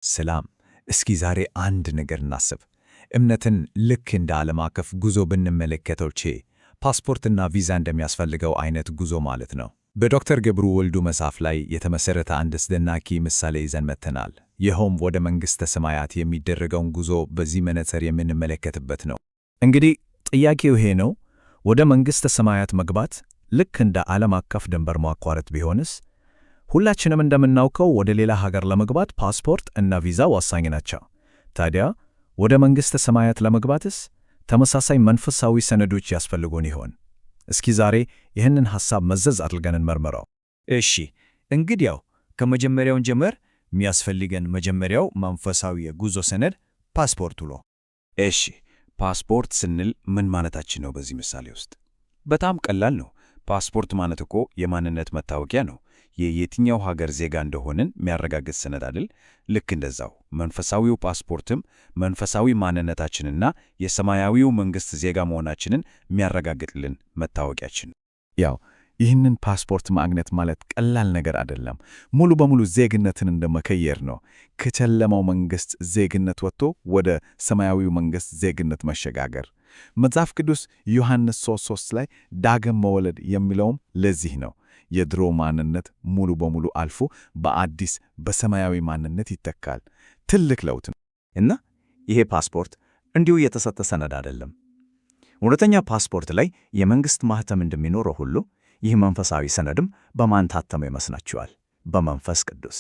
ሰላም። እስኪ ዛሬ አንድ ነገር እናስብ። እምነትን ልክ እንደ ዓለም አቀፍ ጉዞ ብንመለከተው ፓስፖርትና ቪዛ እንደሚያስፈልገው አይነት ጉዞ ማለት ነው። በዶክተር ገብሩ ወልዱ መጽሐፍ ላይ የተመሠረተ አንድ አስደናቂ ምሳሌ ይዘን መጥተናል። ይኸውም ወደ መንግሥተ ሰማያት የሚደረገውን ጉዞ በዚህ መነጽር የምንመለከትበት ነው። እንግዲህ ጥያቄው ይሄ ነው፣ ወደ መንግሥተ ሰማያት መግባት ልክ እንደ ዓለም አቀፍ ድንበር ማቋረጥ ቢሆንስ? ሁላችንም እንደምናውቀው ወደ ሌላ ሀገር ለመግባት ፓስፖርት እና ቪዛ ወሳኝ ናቸው። ታዲያ ወደ መንግሥተ ሰማያት ለመግባትስ ተመሳሳይ መንፈሳዊ ሰነዶች ያስፈልጉን ይሆን? እስኪ ዛሬ ይህንን ሐሳብ መዘዝ አድርገን እንመርምረው። እሺ፣ እንግዲያው ከመጀመሪያውን ጀመር። የሚያስፈልገን መጀመሪያው መንፈሳዊ የጉዞ ሰነድ ፓስፖርት ነው። እሺ፣ ፓስፖርት ስንል ምን ማለታችን ነው? በዚህ ምሳሌ ውስጥ በጣም ቀላል ነው። ፓስፖርት ማለት እኮ የማንነት መታወቂያ ነው። የየትኛው ሀገር ዜጋ እንደሆንን የሚያረጋግጥ ሰነድ አይደል? ልክ እንደዛው መንፈሳዊው ፓስፖርትም መንፈሳዊ ማንነታችንና የሰማያዊው መንግሥት ዜጋ መሆናችንን የሚያረጋግጥልን መታወቂያችን። ያው ይህንን ፓስፖርት ማግኘት ማለት ቀላል ነገር አይደለም። ሙሉ በሙሉ ዜግነትን እንደመቀየር ነው። ከጨለማው መንግሥት ዜግነት ወጥቶ ወደ ሰማያዊው መንግሥት ዜግነት መሸጋገር። መጽሐፍ ቅዱስ ዮሐንስ 3:3 ላይ ዳግም መወለድ የሚለውም ለዚህ ነው። የድሮ ማንነት ሙሉ በሙሉ አልፎ በአዲስ በሰማያዊ ማንነት ይተካል። ትልቅ ለውጥ ነው። እና ይሄ ፓስፖርት እንዲሁ የተሰጠ ሰነድ አይደለም። እውነተኛ ፓስፖርት ላይ የመንግሥት ማህተም እንደሚኖረው ሁሉ ይህ መንፈሳዊ ሰነድም በማን ታተመ ይመስላችኋል? በመንፈስ ቅዱስ።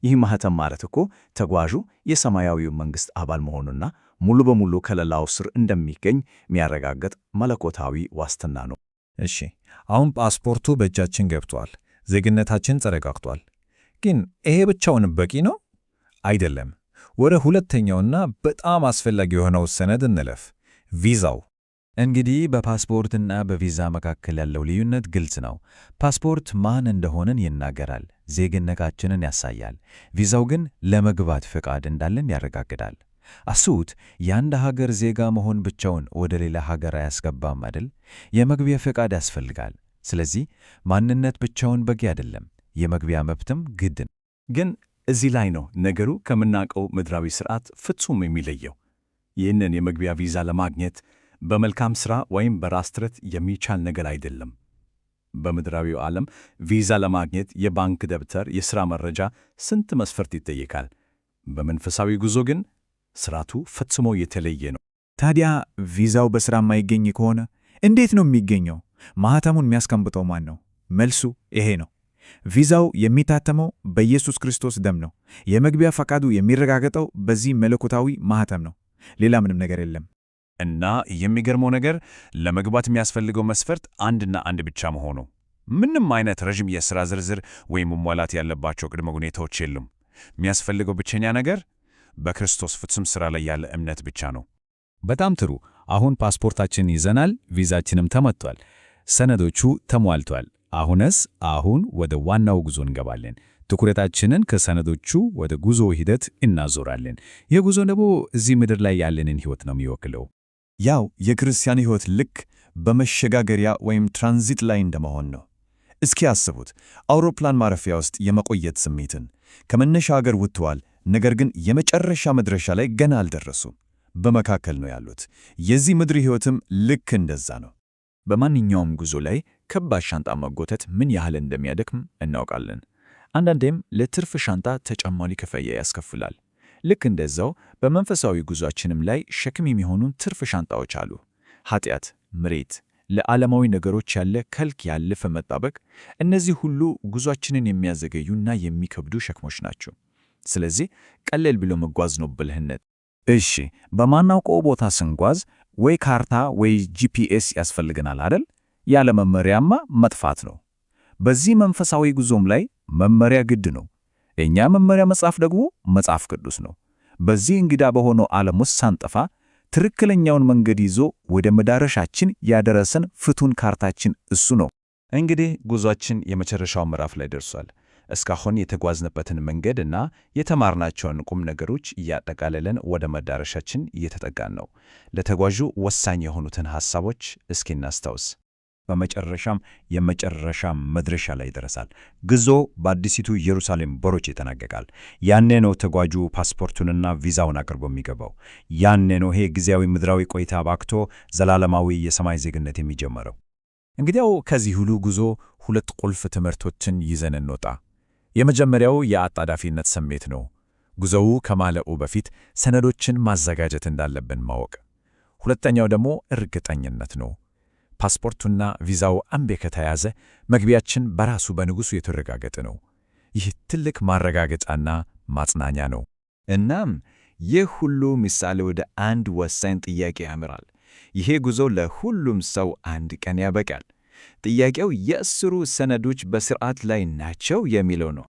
ይህ ማህተም ማለት እኮ ተጓዡ የሰማያዊው መንግሥት አባል መሆኑና ሙሉ በሙሉ ከለላው ስር እንደሚገኝ የሚያረጋግጥ መለኮታዊ ዋስትና ነው። እሺ፣ አሁን ፓስፖርቱ በእጃችን ገብቷል፣ ዜግነታችን ተረጋግጧል። ግን ይሄ ብቻውን በቂ ነው? አይደለም። ወደ ሁለተኛውና በጣም አስፈላጊ የሆነው ሰነድ እንለፍ፣ ቪዛው። እንግዲህ በፓስፖርትና በቪዛ መካከል ያለው ልዩነት ግልጽ ነው። ፓስፖርት ማን እንደሆንን ይናገራል፣ ዜግነታችንን ያሳያል። ቪዛው ግን ለመግባት ፈቃድ እንዳለን ያረጋግጣል። አስቡት፣ የአንድ ሀገር ዜጋ መሆን ብቻውን ወደ ሌላ ሀገር አያስገባም አይደል? የመግቢያ ፈቃድ ያስፈልጋል። ስለዚህ ማንነት ብቻውን በቂ አይደለም፣ የመግቢያ መብትም ግድ ነው። ግን እዚህ ላይ ነው ነገሩ ከምናውቀው ምድራዊ ሥርዓት ፍጹም የሚለየው። ይህንን የመግቢያ ቪዛ ለማግኘት በመልካም ሥራ ወይም በራስ ጥረት የሚቻል ነገር አይደለም። በምድራዊው ዓለም ቪዛ ለማግኘት የባንክ ደብተር፣ የሥራ መረጃ፣ ስንት መስፈርት ይጠይቃል። በመንፈሳዊ ጉዞ ግን ሥርዓቱ ፈጽሞ የተለየ ነው። ታዲያ ቪዛው በሥራ የማይገኝ ከሆነ እንዴት ነው የሚገኘው? ማኅተሙን የሚያስቀምጠው ማን ነው? መልሱ ይሄ ነው። ቪዛው የሚታተመው በኢየሱስ ክርስቶስ ደም ነው። የመግቢያ ፈቃዱ የሚረጋገጠው በዚህ መለኮታዊ ማኅተም ነው። ሌላ ምንም ነገር የለም። እና የሚገርመው ነገር ለመግባት የሚያስፈልገው መስፈርት አንድና አንድ ብቻ መሆኑ። ምንም አይነት ረዥም የሥራ ዝርዝር ወይም መሟላት ያለባቸው ቅድመ ሁኔታዎች የሉም። የሚያስፈልገው ብቸኛ ነገር በክርስቶስ ፍጹም ሥራ ላይ ያለ እምነት ብቻ ነው። በጣም ጥሩ። አሁን ፓስፖርታችን ይዘናል፣ ቪዛችንም ተመቷል፣ ሰነዶቹ ተሟልቷል። አሁን ወደ ዋናው ጉዞ እንገባለን። ትኩረታችንን ከሰነዶቹ ወደ ጉዞ ሂደት እናዞራለን። ይህ ጉዞ ደግሞ እዚህ ምድር ላይ ያለንን ሕይወት ነው የሚወክለው። ያው የክርስቲያን ሕይወት ልክ በመሸጋገሪያ ወይም ትራንዚት ላይ እንደመሆን ነው። እስኪ አስቡት፣ አውሮፕላን ማረፊያ ውስጥ የመቆየት ስሜትን። ከመነሻ አገር ወጥተዋል፣ ነገር ግን የመጨረሻ መድረሻ ላይ ገና አልደረሱም። በመካከል ነው ያሉት። የዚህ ምድር ሕይወትም ልክ እንደዛ ነው። በማንኛውም ጉዞ ላይ ከባድ ሻንጣ መጎተት ምን ያህል እንደሚያደክም እናውቃለን። አንዳንዴም ለትርፍ ሻንጣ ተጨማሪ ክፍያ ያስከፍላል። ልክ እንደዛው በመንፈሳዊ ጉዟችንም ላይ ሸክም የሚሆኑን ትርፍ ሻንጣዎች አሉ። ኃጢአት፣ ምሬት፣ ለዓለማዊ ነገሮች ያለ ከልክ ያለፈ መጣበቅ፣ እነዚህ ሁሉ ጉዟችንን የሚያዘገዩና የሚከብዱ ሸክሞች ናቸው። ስለዚህ ቀለል ብሎ መጓዝ ነው ብልህነት። እሺ፣ በማናውቀው ቦታ ስንጓዝ ወይ ካርታ ወይ ጂፒኤስ ያስፈልገናል አይደል? ያለ መመሪያማ መጥፋት ነው። በዚህ መንፈሳዊ ጉዞም ላይ መመሪያ ግድ ነው። እኛ መመሪያ መጽሐፍ ደግሞ መጽሐፍ ቅዱስ ነው። በዚህ እንግዳ በሆነው ዓለም ውስጥ ሳንጠፋ ትክክለኛውን መንገድ ይዞ ወደ መዳረሻችን ያደረሰን ፍቱን ካርታችን እሱ ነው። እንግዲህ ጉዟችን የመጨረሻው ምዕራፍ ላይ ደርሷል። እስካሁን የተጓዝንበትን መንገድ እና የተማርናቸውን ቁም ነገሮች እያጠቃለለን ወደ መዳረሻችን እየተጠጋን ነው። ለተጓዡ ወሳኝ የሆኑትን ሐሳቦች እስኪ እናስታውስ። በመጨረሻም የመጨረሻ መድረሻ ላይ ይደርሳል። ጉዞ በአዲሲቱ ኢየሩሳሌም በሮች ይጠናቀቃል። ያኔ ነው ተጓዡ ፓስፖርቱንና ቪዛውን አቅርቦ የሚገባው። ያኔ ነው ይሄ ጊዜያዊ ምድራዊ ቆይታ አባክቶ ዘላለማዊ የሰማይ ዜግነት የሚጀመረው። እንግዲያው ከዚህ ሁሉ ጉዞ ሁለት ቁልፍ ትምህርቶችን ይዘን እንወጣ። የመጀመሪያው የአጣዳፊነት ስሜት ነው። ጉዞው ከማለቁ በፊት ሰነዶችን ማዘጋጀት እንዳለብን ማወቅ። ሁለተኛው ደግሞ እርግጠኝነት ነው። ፓስፖርቱና ቪዛው አንዴ ከተያዘ መግቢያችን በራሱ በንጉሡ የተረጋገጠ ነው። ይህ ትልቅ ማረጋገጫና ማጽናኛ ነው። እናም ይህ ሁሉ ምሳሌ ወደ አንድ ወሳኝ ጥያቄ ያመራል። ይሄ ጉዞ ለሁሉም ሰው አንድ ቀን ያበቃል። ጥያቄው የእስሩ ሰነዶች በሥርዓት ላይ ናቸው የሚለው ነው።